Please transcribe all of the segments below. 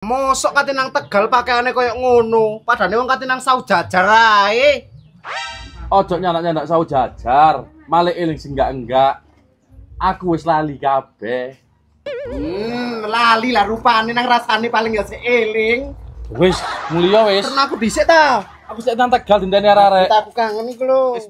Mosok kate nang Tegal pakaiane koyo ngono, padane wong kate nang Saujajar ae. Ojo nyanak-nyanak Saujajar, malah eling sing enggak. Aku wis lali kabeh. Lali lah rupane nang rasane paling ya eling. Wis, mulya wis. Terus aku dhisik ta. Aku sik nang Tegal dinteni arek-arek. Aku kangen iku lho.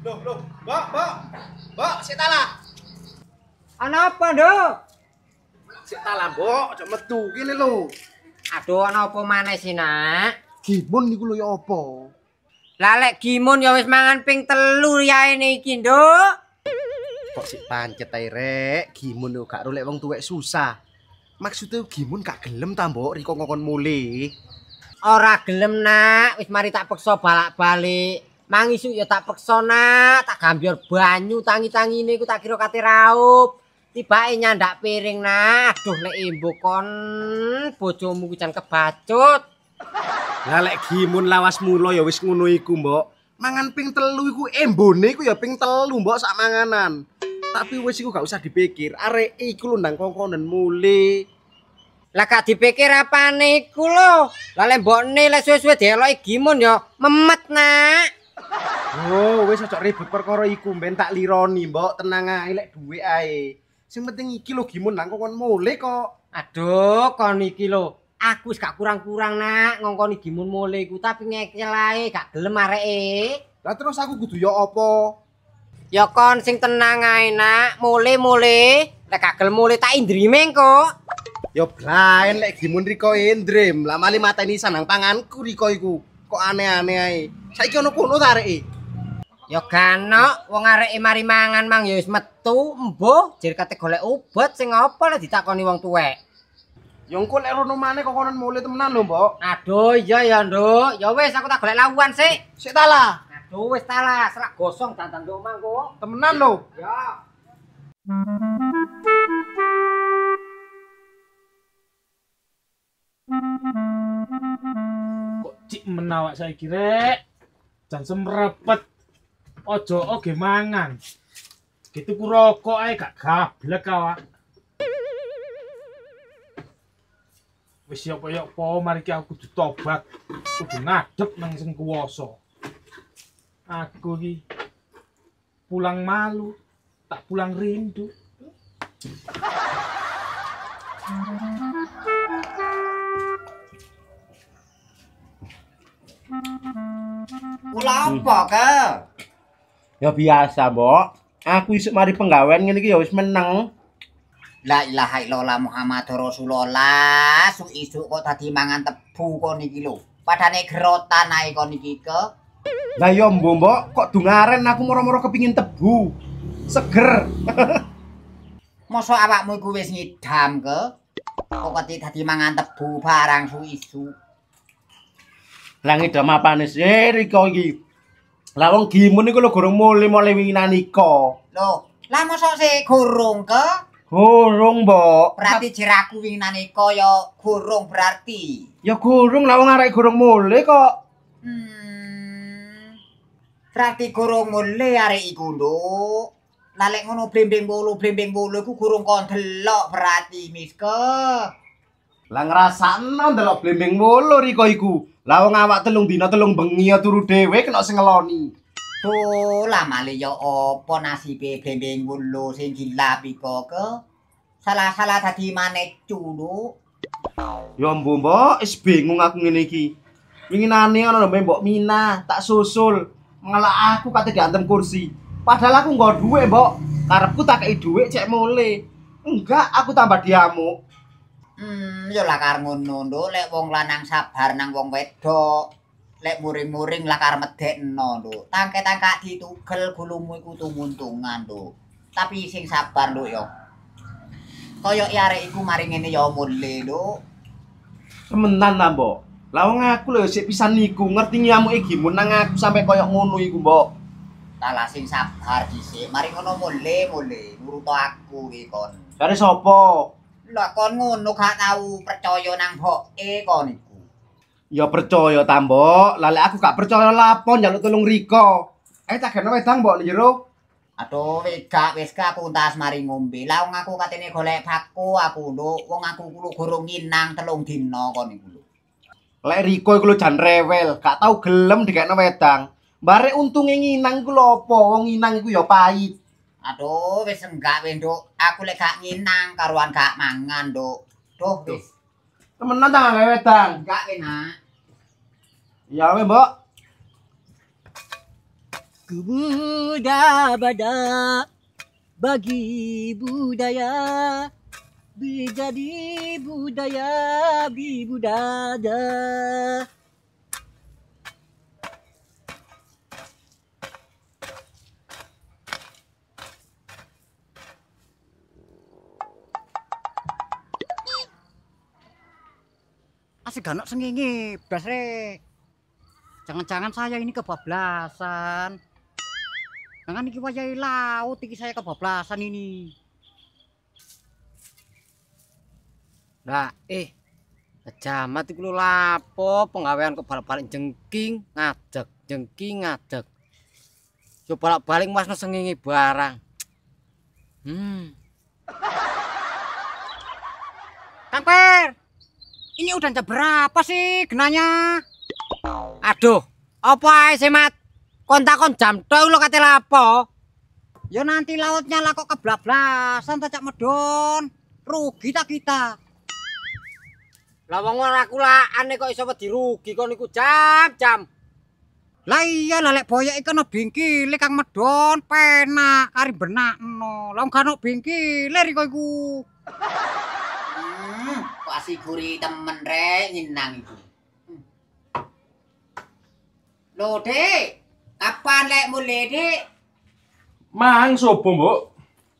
Loh, Mbok, sik talah. Ana apa, Nduk? Sik talah, Mbok, aja metu kene lho. Aduh, ana apa maneh sih, Nak? Gimun niku lho ya apa? Lah lek gimun ya wis mangan ping 3 yaene iki, Nduk. Kok sik pancet ae rek, gimun yo gak rolek wong tuwek susah. Maksudnya gimun gak gelem ta, Mbok, riko ngongkon mule. Ora gelem, Nak. Wis mari tak peksa balak-balik. Mang isuk ya tak peksa, Nak. Tak gambiar banyu tangi-tangine iku tak kira kate raup. Tibake nyandak piring, Nak. Aduh nek embo kon bojomu ku jan kebacut. Lah lek gimun lawas mula ya wis ngono iku, Mbok. Mangan ping 3 iku embone iku ya ping 3, Mbok, sak manganan. Tapi wis iku gak usah dipikir. Arek iku lho ndang kongkonen mule. Lah gak dipikir apane iku lho. Lah lek mbokne lek suwe-suwe dieloki gimun ya memet, Nak. Oh, wis aja ribet perkara iku, ben tak lironi, Mbok. Tenang ae lek dhuwit ae. Sing penting iki lho gimun nang kongkon mule kok. Aduh, kon iki lho. Aku wis gak kurang-kurang, Nak, ngongkoni gimun mule iku, tapi ngekel ae gak gelem areke. Lah terus aku kudu ya apa? Ya kon sing tenang ae, Nak. Mule-mule, lek gak gelem mule tak indrimeng kok. Ya blaen lek gimun riko endrem. Lah mali mateni sanang panganku riko iku. Kok aneh-aneh ae. Saiki ono kono ta areke? Ya ganok, wong areke mari mangan mang ya wis metu, embuh, jer kate golek obat sing apa lek ditakoni wong tuwek. Ya engko lek rono maneh kok konon mule temenan lho, Mbok. Aduh, iya ya, Nduk. Ya wis aku tak golek lawan sik. Sik ta lah. Aduh, wis ta lah, serak gosong dandan nduk mangko. Temenan lho. Ya. Kok cik menawak saiki rek. Jan semrepet. Ojo oge mangan. Gitu ku rokok ae gak gablek awak. Wis apa mari ki aku kudu tobat. Kudu ngadep nang sing kuwasa. Aku iki pulang malu, tak pulang rindu. Kula apa, Ke? Ya biasa, Mbok. Aku isuk mari penggawean ngene iki ya wis meneng. La ilaha illallah Muhammadur Rasulullah. Isuk kok tadi mangan tebu kon iki lho. Padane gerotan ae kon iki, Ke. Lah ya Mbok, kok dungaren aku moro-moro kepingin tebu. Seger. Mosok awakmu iku wis ngidam, Ke? Kok tadi mangan tebu barang isu. Lah ngidam apane sih riko iki? Lah wong gimun iku lho gorong mule winginan iko. Loh, lah mosok sik gorong, Ke? Gorong, Mbok. Berarti jeraku winginan iko ya gorong berarti. Ya gorong lah wong arek gorong mule kok. Berarti gorong mule arek iku, Nduk. Lah lek ngono blembeng bolo iku gorong kon delok berarti, Miske. Lah ngrasakno ndelok blembeng mulu riko iku. Lah wong awak 3 dina 3 bengi ya turu dhewe kena sing ngeloni. Tuh lah male ya apa nasibe blembeng bolo sing gilap iko, Ke? Salah-salah tadi manecu, Nduk. Ya Mbok, wis bingung aku ngene iki. Winginane ana Mbok Mina, tak susul. Malah aku kate diantem kursi. Padahal aku nggo dhuwit, Mbok. Karepku tak kei dhuwit cek mule. Enggak, aku tambah diamuk. Ya lakar ngono nduk, lek wong lanang sabar nang wong wedok. Lek muring-muring lakar medekno nduk. Tangke-tangkak ditugel gulumu iku tumuntungan nduk. Tapi sing sabar nduk yo. Kaya arek iku mari ngene ya mule nduk. Temenan ta, Mbok. Lah wong aku lho sik pisan niku ngerti nyamuke gimun nang aku sampe koyo ngono iku, Mbok. Talah sing sabar dhisik. Mari ngono mule nurut aku iki kon. Jare sapa? Lah kon ngono gak tau percaya nang mboke kon iku. Ya percaya ta, Mbok. Lah lek aku gak percaya lapo njaluk tulung Riko. Tak gene wedang, Mbok, jero. Aduh, wis gak aku entas mari ngombe. Lah wong aku katene golek baku aku nduk. Wong aku kulo gorong nginang 3 dina kon iku lho. Lek Riko iku lho jan rewel, gak tau gelem dikekno wedang. Bare untunge nginang iku lho apa? Wong nginang iku ya pahit. Aduh, wis enggak wis nduk. Aku lek gak nginang karuan gak mangan nduk. Duh, wis. Temenan ta gawe wedang? Enggak wis, Nak. Ya weh, Mbok. Kubuda bada bagi budaya menjadi budaya bibudada. Asik ganok sengenge, blas rek. Jangan-jangan saya ini kebablasan. Jangan iki wayahe laut iki saya kebablasan ini. Lah, jamat iku lho lapo penggawean kok balik-balik jengking, ngadeg. Yo balik-balik Mas sengenge barang. Kang Per, ini udah jam berapa sih genanya? Aduh, apa ae sih Mat? Kontakon jam toh lo kate lapo? Ya nanti lautnya lah kok kebablasan tak medon. Rugi tak kita. Lah wong ora kulaan kok iso wedi rugi kon niku jam-jam. Lah iya lah lek boyok iku ono bingkile Kang Medon, penak kari benakno. Lah gak ono bingkile riko iku. Kok asiguri temen rek nginang iku. Lho, Dik. Kapan lek mulai, Dik? Mang sapa, Mbok?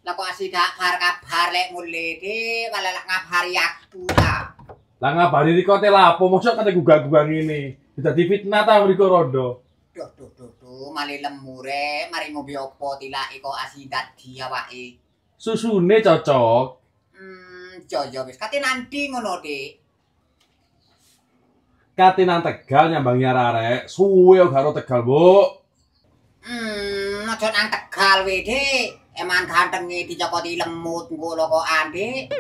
Lah kok asih gak kabar lek mulai, Dik? Malah lek ngabari aku ta. Lah ngabari Riko te lapo mosok kate gugah-gugah ngene. Dadi fitnah ta Riko Rondo. Duh, mali lemu rek, mari ngombe opo tilake kok asih dadi awake. Susune cocok. Joyo wis kate nanti ngono, Dik. Kate nang Tegal nyambangi arek-arek, suwe karo Tegal, Mbok. Aja nang Tegal we, Dik. Eman gantenge dicokoti lemut engko lokokan, Dik.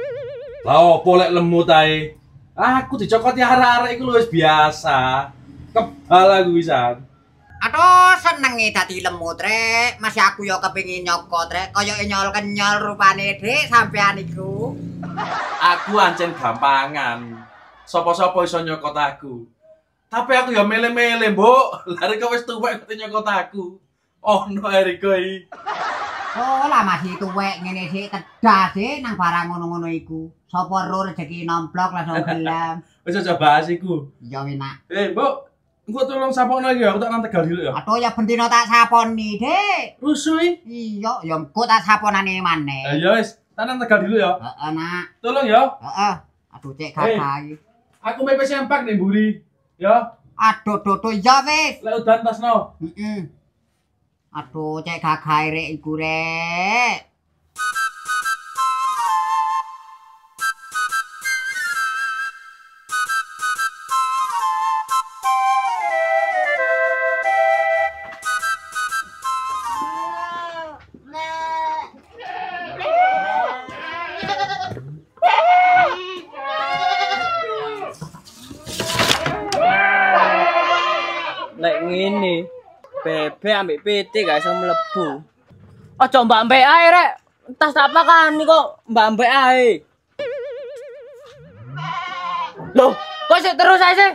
Lah opo lek lemut ae? Aku dicokoti arek-arek iku wis biasa. Kebal aku pisan. Aduh, senenge dadi lemut, Rek. Masih aku yo kepengin nyokot, Rek. Kaya nyol-kenyol rupane, Dik, sampean iku. Aku ancen gampangan. Sopo-sopo iso nyokot aku. Tapi aku ya mele-mele, Mbok. Lah Riko wis tuwek kok nyokot aku. Ono Riko iki. Oh, lah masih tuwek ngene sik tedas sih nang barang ngono-ngono iku. Sapa ro rezeki nomplok langsung gelem. Wis aja bahas iku. Ya enak. Mbok, engko tolong sapokno iki aku tak nang Tegal dulu ya. Aduh ya bendino tak saponi, Dik. Rusuh iki. Iya, ya engko tak saponane maneh. Ya wis, tak nang Tegal dulu ya. Heeh, Nak. Tolong ya. Heeh. Aduh, cek gagah. Aku mepe sempak nih mburi. Ya. Aduh, ya wis. Lek udan tasno. Aduh, cek gagah rek iku rek. Lek ngene, bebek ambek PT gak iso mlebu. Aja mbak-mbek ae rek. Tas tak pakani kok mbak-mbek ae. Loh, kok sik terus ae sih?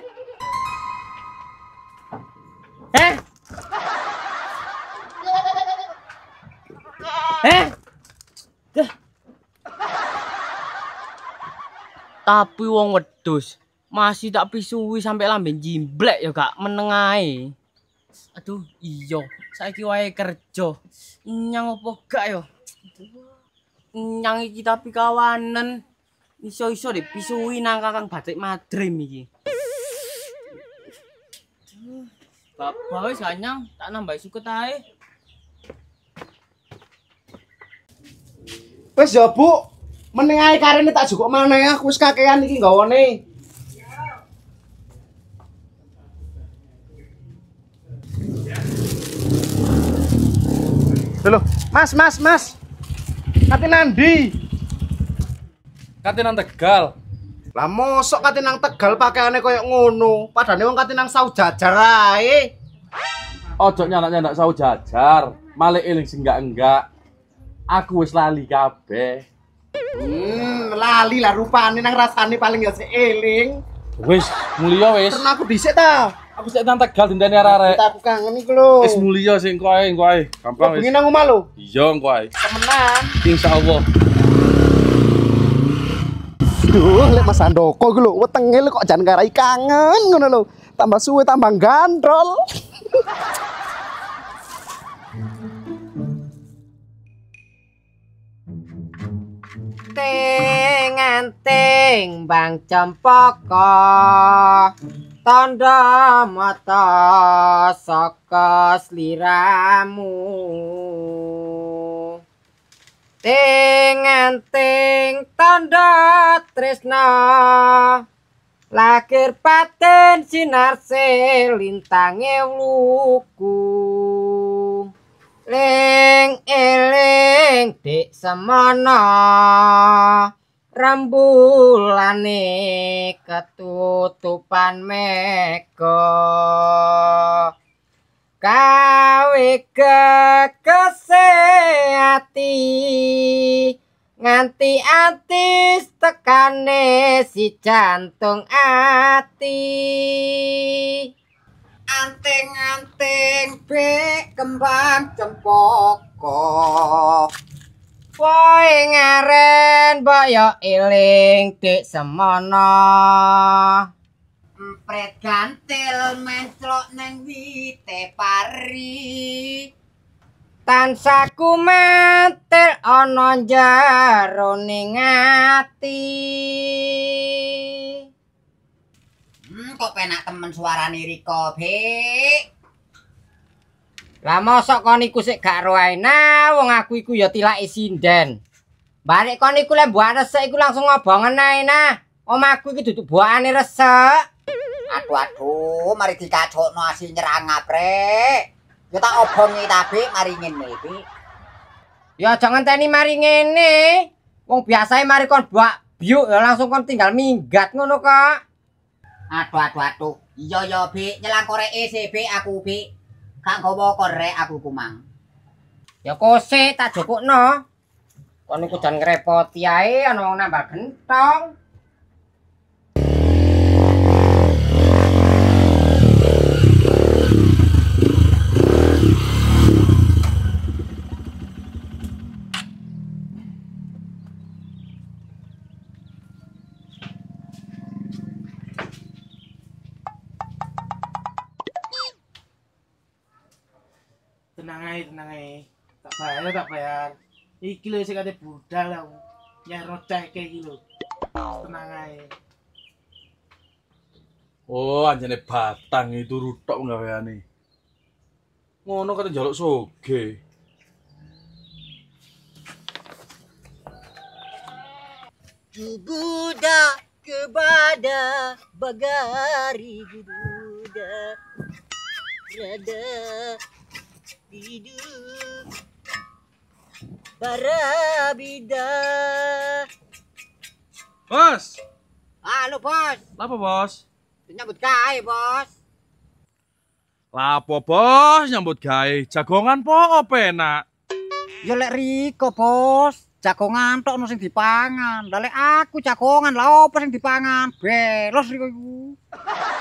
Tapi wong wedhus masih tak pisui sampai lambe jimblek ya gak meneng ae. Aduh, iya, saiki wae kerja. Nyang opo gak ya? Nyang iki tapi kawanen. Iso-iso dipisui nang Kakang Batik Madrim iki. Bapak wis gak nyang, tak nambah suket ae. Wis ya, Bu. Mending ae karene tak jukuk maneh, aku wis kakean iki nggawane. Lho, Mas. Kate nandi? Kate nang Tegal. Lah mosok kate nang Tegal pakaiane koyo ngono, padane wong kate nang Saujajar ae. Ojo nyanak-nyanak sau jajar, malah eling sing enggak. Aku wis lali kabeh. Lali lah rupane nang rasane paling ya seeling. Wis, mulya wis. Terus aku dhisik ta. Aku sik nang Tegal dinteni arek-arek. Aku kangen iki lho. Wis mulya sing engko ae. Gampang wis. Bengi nang omah lho. Iya engko ae. Temenan. Insyaallah. Duh, lek Mas Andoko iku lho, wetenge lho kok jan ngarai kangen ngono lho. Tambah suwe tambah gandrol. Anting Bang Cempaka tandha mata saka sliramu anting tandha tresna lakir paten sinarse lintange luku ling eling dik semana rembulane ketutupan mega kawe kekese ati nganti atis tekane si jantung ati anting-anting bek kembang cempaka woe ngaren boyo eling dik semana empret gantil menclok neng wite pari tansah kumantil ana jarone ati Kok penak temen suarane Rika, Bek. Lah mosok kon iku sik gak ro ae nah wong aku iku ya tilake sinden. Balik kon iku lek mbok resik iku langsung ngobongen ae nah. Omahku iki duduk buakane resik. Aduh, mari dikacokno asi nyerang aprek. Ya tak obongi ta, Bek, mari ngene, Bek. Ya aja ngenteni mari ngene. Wong biasae mari kon buak biuk ya langsung kon tinggal minggat ngono kok. Aduh. Iya, Bek, nyelang koreke sih, Bek, aku, Bek. Gak nggawa korek aku kumang. Ya kose tak jukukno. Kon niku jan ngrepoti ae ana wong nambah gentong. Tenang ae. Tak bayar. Iki lho sing kate budal aku. Nyaro ceke iki lho. Tenang ae. Oh, anjane batang itu rutok nggaweane. Ngono kate njaluk soge. Guguda kepada bagari guguda rada hidup para bida. Bos, Halo bos, lapo bos? nyambut gawe bos. Lapo bos nyambut gawe? Jagongan po penak. Ya lek Riko bos, jagongan tok ono sing dipangan. Lah lek aku jagongan lah opo sing dipangan? Belos Riko iku.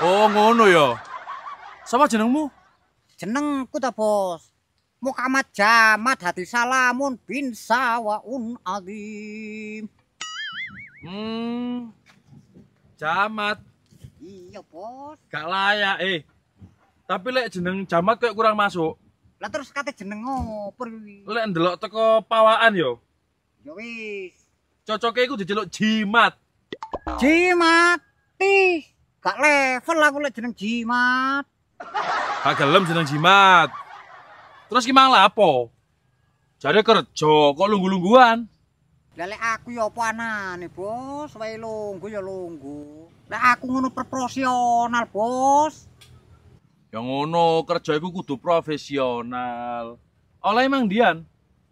Oh, ngono ya. Sapa jenengmu? Jenengku ta bos. Muhammad Jamat hati salamun bin sawaun alim. Jamat. Iya, Bos. Gak layak, Tapi lek jeneng Jamat kayak kurang masuk. Lah terus kate jeneng ngopo iki? Lek ndelok teko pawaan yo. Ya wis. Cocoke iku diceluk Jimat. Jimati. Gak level aku lek jeneng Jimat. Gak gelem jeneng Jimat. Terus ki mang lapo? Jare kerja kok lunggu-lungguan. Lah lek aku ya apa anane, Bos? Wae lunggu ya lunggu. Lah aku ngono proporsional, Bos. Ya ngono, kerja iku kudu profesional. Oleh emang Dian.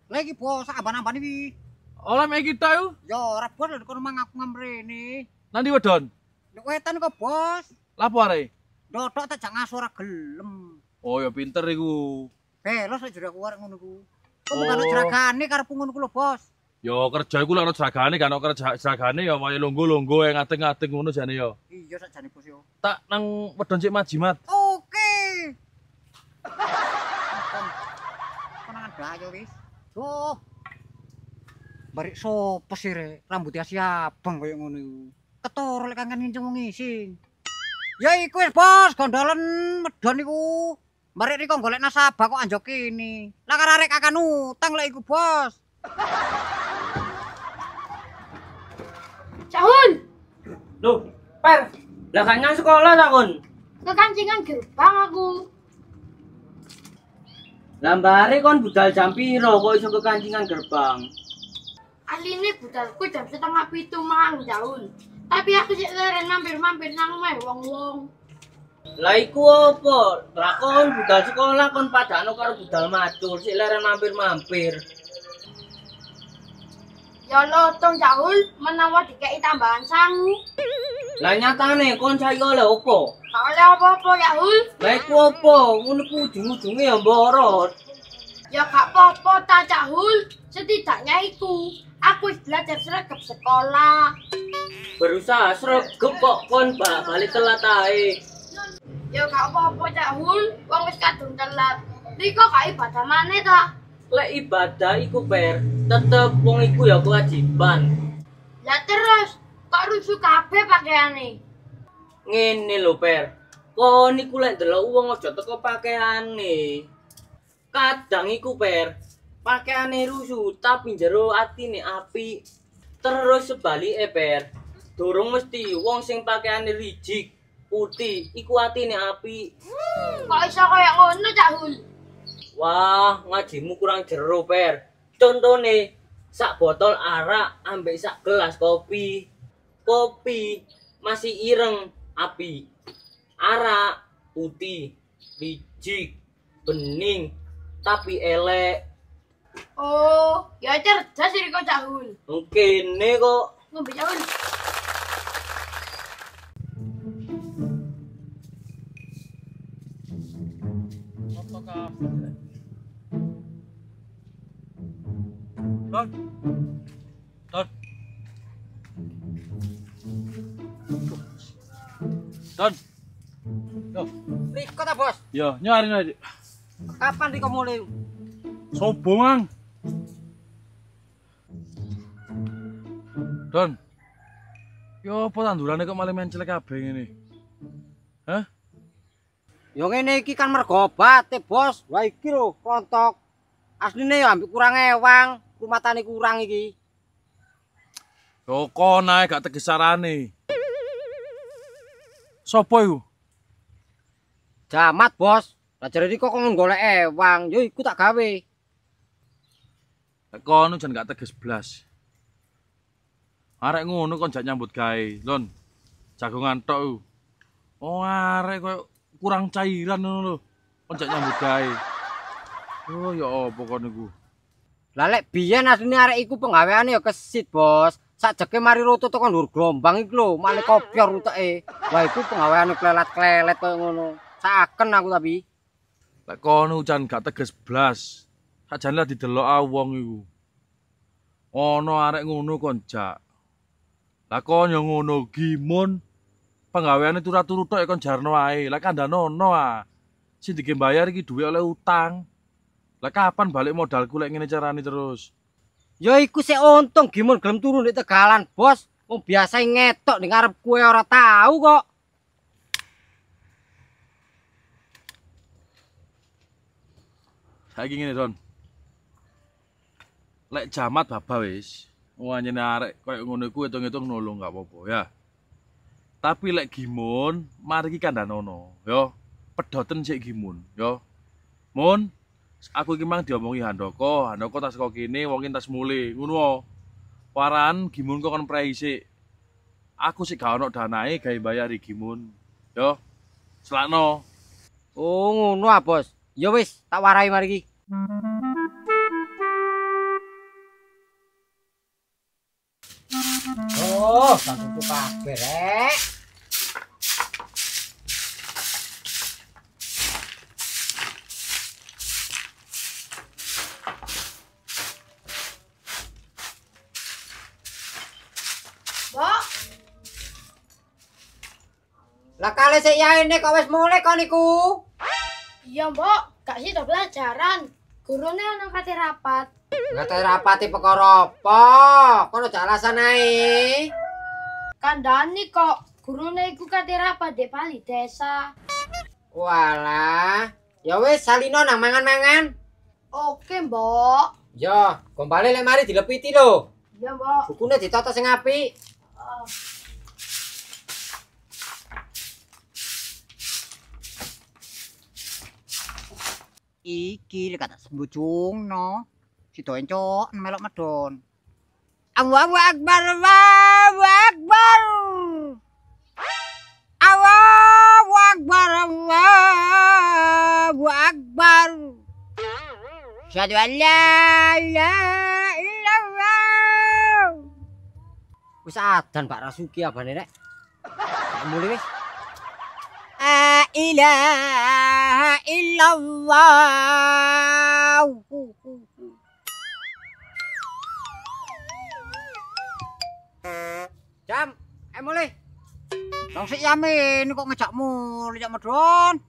Lah iki Bos, amban-amban iki. Oleh mek kita yo. Ya ora Bos, lek kono mang aku ngamrene. Nanti wedon. Lek wetan kok, Bos. Lapo arek? Dodok tak jangan ora gelem. Oh ya pinter iku. Belos lek jare aku arek ngono ku. Kok bukan jeragane karep ngono ku lho, Bos. Ya kerja iku lek ono seragane kan ono kerja seragane ya wae lunggu-lunggu ngateng-ngateng ngono jane ya. Iya sakjane Bos yo. Tak nang wedon cek Majimat. Oke. Konangan dayo wis. Duh. Barik sopo sih rek, rambutnya siabang koyo ngono iku. Ketara lek kangen nginceng wong ngising. Ya iku wis Bos, gondolen medon iku. Barik riko golek nasabah kok anjok kene. Lah karo arek akan utang lek iku Bos. Cahun, Loh, Per, lah kan nang sekolah ta kon? kekancingan gerbang aku. Lambare kon budal jam piro kok iso kekancingan gerbang? Asline budalku jam 6:30 mang Cahun. Tapi aku sik leren mampir-mampir nang omah wong-wong. Lah iku opo? Lah kon budal sekolah kon padano karo budal macul sik leren mampir-mampir. Ya lotong Cahun menawa dikeki tambahan sangu. Lah nyatane kon saiki oleh opo? Gak oleh apa-apa Cahun. Lah iku opo? Ngono ku ujung-ujunge ya mborot. Ya gak apa-apa ta Cahun. Setidaknya iku aku wis belajar sregep sekolah. Berusaha sregep kok kon balik telat ae. Ya gak apa-apa Cahun, wong wis kadung telat. Riko gak ibadah maneh ta? Lek ibadah iku Per, tetep wong iku ya kewajiban. Lah terus kok rusuh kabeh pakaiane? Ngene lho Per, kon iku lek ndelok wong aja teko pakaiane. Kadang iku Per, pakaiane rusuh tapi jero atine apik. Terus sebalike Per, durung mesti wong sing pakaiane rijik, putih iku atine apik. Kok iso kaya ngono Cahun? Wah, ngajimu kurang jero Per. Contone sak botol arak ambek sak gelas kopi. Kopi masih ireng api. Arak putih, rijik, bening, tapi elek. Oh, ya cerdas Riko Cahun. Kene kok. Ngombe Cahun. Don. Don. Don. Yo, Riko ta, Bos? yo nyari aja. Kapan Riko mulai? Sobo mang. Don. Yo apa tandurane kok malah mencelek kabeh ngene? Hah? Yo ngene iki kan mergo obat, Bos. Wah iki lho, rontok. Asline ya ambek kurang ewang, rumatane kurang iki. Yo kon ae gak teges sarane. Sopo iku? Jamat, Bos. Lah jare Riko kok golek ewang, yo iku tak gawe. Lek kono jan gak teges blas. Arek ngono kon jak nyambut gawe, Lon. Jagongan tok iku. Oh, arek koyo kurang cairan ngono lho. Kon jak nyambut gawe. Oh, ya apa kon iku? Lah lek biyen asline arek iku penggaweane ya kesit, Bos. Sakjeke mari roto tekan dhuwur gelombang iki lho, male kopior uteke. Wah, iku penggaweane klelet-klelet koyo ngono. Saken aku tapi. Lek kono jan gak teges blas. Sakjane lah didelok wong iku. Ono arek ngono kon jak. Lah kon yo ngono gimun. Penggaweane turu-turu tok kon jarno ae. Lah kandhane ono ah. Sing digembayar iki dhuwit oleh utang. Lah kapan balik modalku lek ngene carane terus? Ya iku sik untung gimun gelem turu ndek Tegalan, Bos. Wong biasa ngetok ning ngarep kowe ora tahu kok. Saiki ngene, Don. Lek jamat baba wis, wanyene arek koyo ngono iku hitung-hitung nolong gak apa-apa ya. Tapi lek Gimun, mari iki kandhanono, ya. Pedoten sik Gimun, ya. Mun, aku iki mang diomongi Handoko tas kok kene, wong tas mule, ngono. Waran Gimun kok kon prei sik. Aku sik gak ono danae gawe bayari Gimun, ya. Selakno. Oh, ngono ah, Bos. Ya wis, tak warai mari iki. Oh, satu kabeh rek. Mbok, Lah kale sik yaene kok wis mulai kok niku. iya mbok, gak sida pelajaran. Gurune ana kate rapat. Ngate rapati perkara apa? Kono jalasan ae. Kandhani kok gurune iku kate rapat di Bali desa. Walah, ya wis salino nang mangan-mangan. Oke, Mbok. Yo, gombale lek mari dilepiti lho. Iya, Mbok. Bukune ditata sing apik. Iki lek tak sembujungno. Sida encok melok medon. Allahu Akbar, Allahu Akbar. Allahu Akbar, Allahu Akbar. Syahadu an la ilaha illallah. Wis adan Pak Rasuki abane rek. Mulai wis. La ilaha illallah. Jam, mulai. Dong sik Yamin kok ngejakmu lijak medon.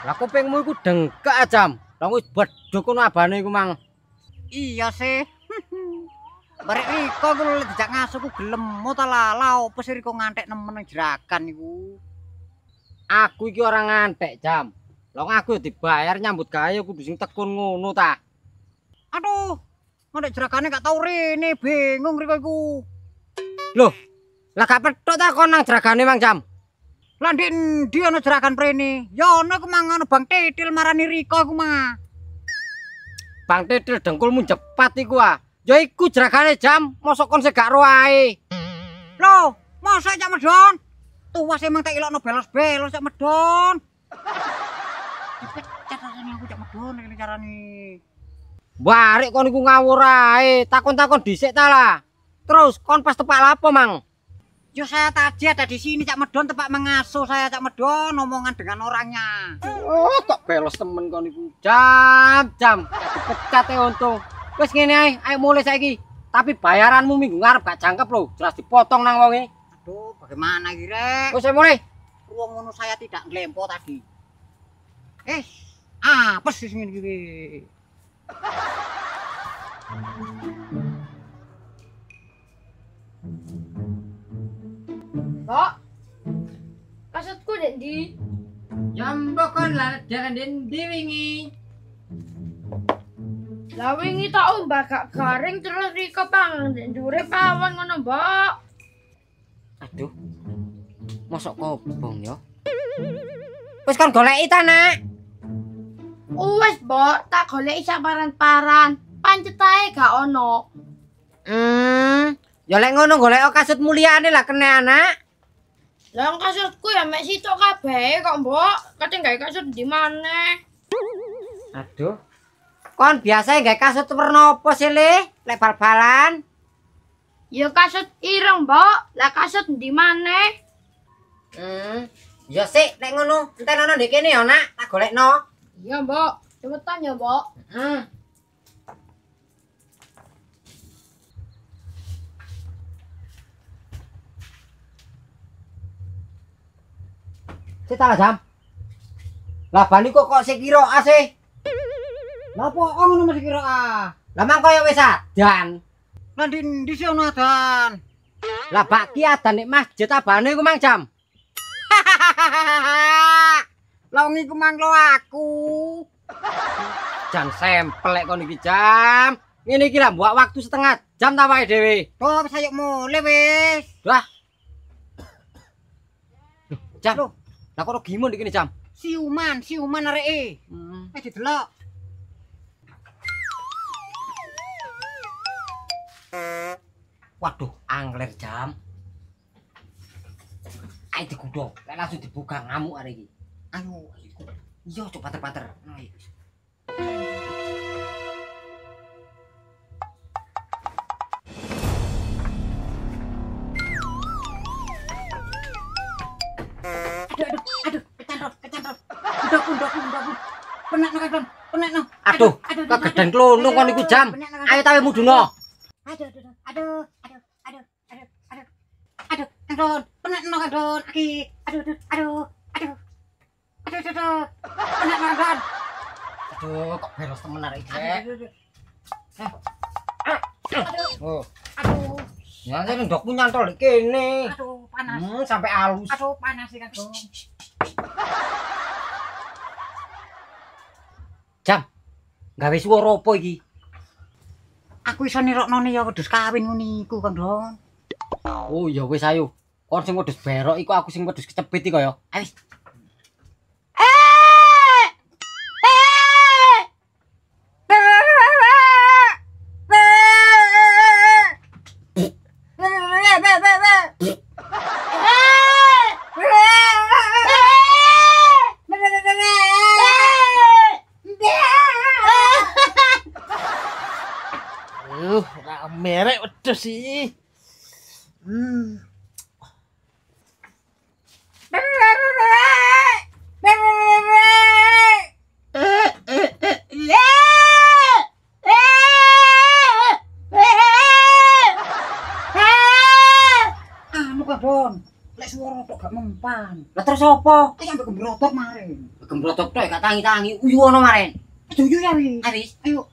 Lah kupingmu iku dengkek Jam. Lah wis bedhok kono abane iku mang. Iya sih. Barek Riko ku lho dijak ngasuh ku gelem ta lalau opo sih Riko ngantek nemen nang jeragan iku. Aku iki ora ngantek Jam. Lah aku ya dibayar nyambut gawe kudu sing tekun ngono ta. Aduh, ngantek jeragane gak tau rene bingung Riko iku. Loh, lah gak petuk ta kon nang jeragane Mang Jam. Lah ndek endi ana jeragan prene? Ya ana ku mang ana Bang Titil marani Riko iku mah. Bang Titil dengkulmu jepat iku ah. Ya iku jeragane Jam, mosok kon sing gak ro ae. Loh, masa cak medon? Tuwas emang tak ilokno belos-belos cak medon. Dipecat rasane aku cak medon iki carane. Barek kon iku ngawur ae, takon-takon dhisik ta lah. Terus kon pas tepak lapo, Mang? Yo saya tadi ada di sini cak medon tepak mengasuh saya cak medon omongan dengan orangnya. Oh, kok belos temen kon iku. Jam, dipecat e untung. Wis ngene ae, ayo mulai saiki. Tapi bayaranmu minggu ngarep gak jangkep lho, jelas dipotong nang wonge. Aduh, bagaimana iki rek? Wis mulai. Wong ngono saya tidak nglempo tadi. Apes sih ngene iki. Mbok. Kasutku ndek ndi? Jambo kon lah jangan dendi wingi. Lah wingi tak umbah gak garing terus Riko pangan ndek ndure pawon ngono, Mbok. Aduh. Mosok kobong ya. Wis kon goleki ta, Nak? Wes, Mbok, tak goleki sak paran-paran. Pancet ae gak ono. Ya lek ngono golek kasut mulyane lah kene anak. Lah kasutku ya mek sitok kabeh kok, Mbok. Kadang gawe kasut di maneh. Aduh. Kon biasa gawe kasut warna apa sih, Le? Lek bal-balan? Ya kasut ireng, Mbok. Lah kasut di maneh. Ya sik nek ngono, entenono ndek kene ya, Nak. Tak golekno. Iya, Mbok. Cepetan ya, Mbok. Sik ta Jam. Lah bani kok sik kira sih? Lah kok ngono mesti kira ah. Lah mang koyo wis adan. Lah ndi sih ono adan? Lah bak ki adan nek masjid abane iku mang Jam. Lah wong iku manglo aku. Jan sempel lek kon iki Jam. Ngene iki lah mbok waktu setengah jam ta wae dhewe. Oh, wis ayo mulai wis. Dah. Jam. Lah kok gimon iki Jam? Siuman areke. Wis didelok. Waduh, angler Jam. Ayo digudhog, lek langsung dibuka ngamuk arek iki. Ayo. Iya, coba pater-pater. Ayo. Aduh, kecantol. Undok. Penak no. Aduh, kegeden klunung kon iku Jam. Ayo tawe muduna. Aduh. Kandon, penak no kandon. Aki. Aduh. Penak no kandon. Aduh, kok beres temen arek iki. Oh, Aduh, ya sing ndokmu nyantol di kene. aduh panas. Sampai halus. Aduh panas iki kandon. Jam. Gawe swara apa iki? Aku iso niroknone ya wedhus kawin ngono iku kandon. Oh ya wis ayo. Kon sing wedhus berok iku aku sing wedhus kecepit iki kaya. Ayo wis. Merek wedhus sih. Anu kandon. Lek swara tok gak mempan. Lah terus apa? Iki ambek gembrotok maring. Gembrotok tok gak tangi-tangi uyu ono maren. Aduh yo ya wis. Ayo wis. Ayo.